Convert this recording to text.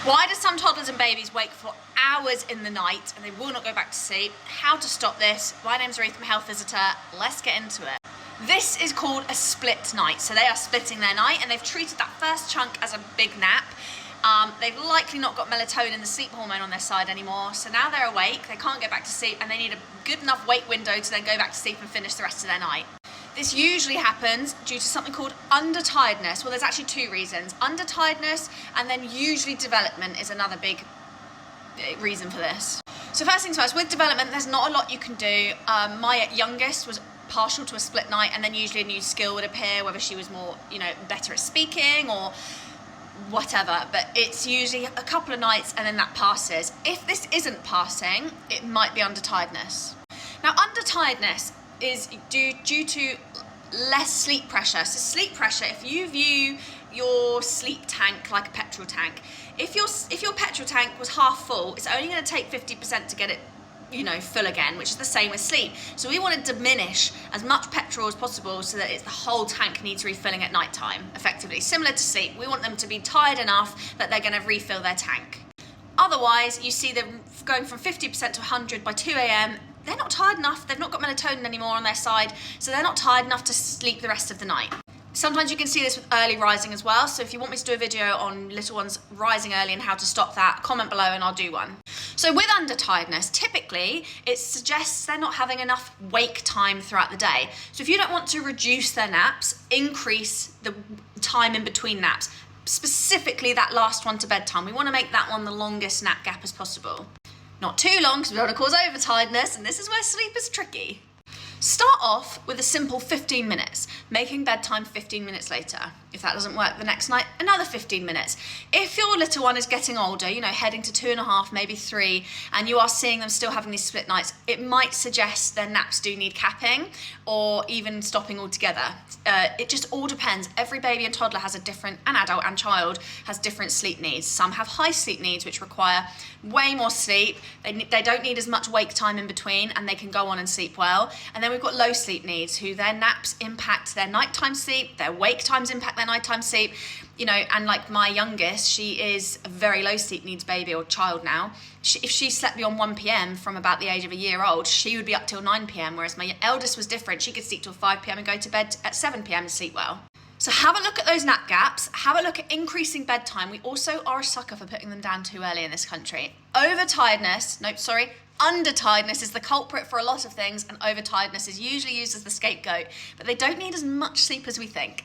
Why do some toddlers and babies wake for hours in the night and they will not go back to sleep? How to stop this? My name's Ruth, I'm a health visitor. Let's get into it. This is called a split night. So they are splitting their night and they've treated that first chunk as a big nap. They've likely not got melatonin, the sleep hormone, on their side anymore. So now they're awake, they can't get back to sleep, and they need a good enough wake window to then go back to sleep and finish the rest of their night. This usually happens due to something called undertiredness. Well, there's actually two reasons. Undertiredness and then usually development is another big reason for this. So first things first, with development, there's not a lot you can do. My youngest was partial to a split night, and then usually a new skill would appear, whether she was more, better at speaking or whatever, but it's usually a couple of nights and then that passes. If this isn't passing, it might be undertiredness. Now, undertiredness is due to less sleep pressure. So sleep pressure, if you view your sleep tank like a petrol tank, if your petrol tank was half full, it's only going to take 50% to get it full again, which is the same with sleep. So we want to diminish as much petrol as possible so that it's the whole tank needs refilling at night time, effectively. Similar to sleep, we want them to be tired enough that they're going to refill their tank. Otherwise, you see them going from 50% to 100 by 2 a.m. They're not tired enough, they've not got melatonin anymore on their side, so they're not tired enough to sleep the rest of the night. Sometimes you can see this with early rising as well, so if you want me to do a video on little ones rising early and how to stop that, comment below and I'll do one. So with undertiredness, typically it suggests they're not having enough wake time throughout the day. So if you don't want to reduce their naps, increase the time in between naps, specifically that last one to bedtime. We want to make that one the longest nap gap as possible. Not too long, because we don't want to cause overtiredness, and this is where sleep is tricky. Start off with a simple 15 minutes, making bedtime 15 minutes later. If that doesn't work the next night, another 15 minutes. If your little one is getting older, heading to 2.5, maybe 3, and you are seeing them still having these split nights, it might suggest their naps do need capping or even stopping altogether. It just all depends. Every baby and toddler has an adult and child has different sleep needs. Some have high sleep needs, which require way more sleep. They don't need as much wake time in between, and they can go on and sleep well. And then we've got low sleep needs, who their naps impact their nighttime sleep, their wake times impact their nighttime sleep, and like my youngest, she is a very low sleep needs baby or child now. If she slept beyond 1 p.m. from about the age of a year old, she would be up till 9 p.m, whereas my eldest was different. She could sleep till 5 p.m. and go to bed at 7 p.m. and sleep well. So have a look at those nap gaps, have a look at increasing bedtime. We also are a sucker for putting them down too early in this country. Undertiredness is the culprit for a lot of things, and overtiredness is usually used as the scapegoat, but they don't need as much sleep as we think.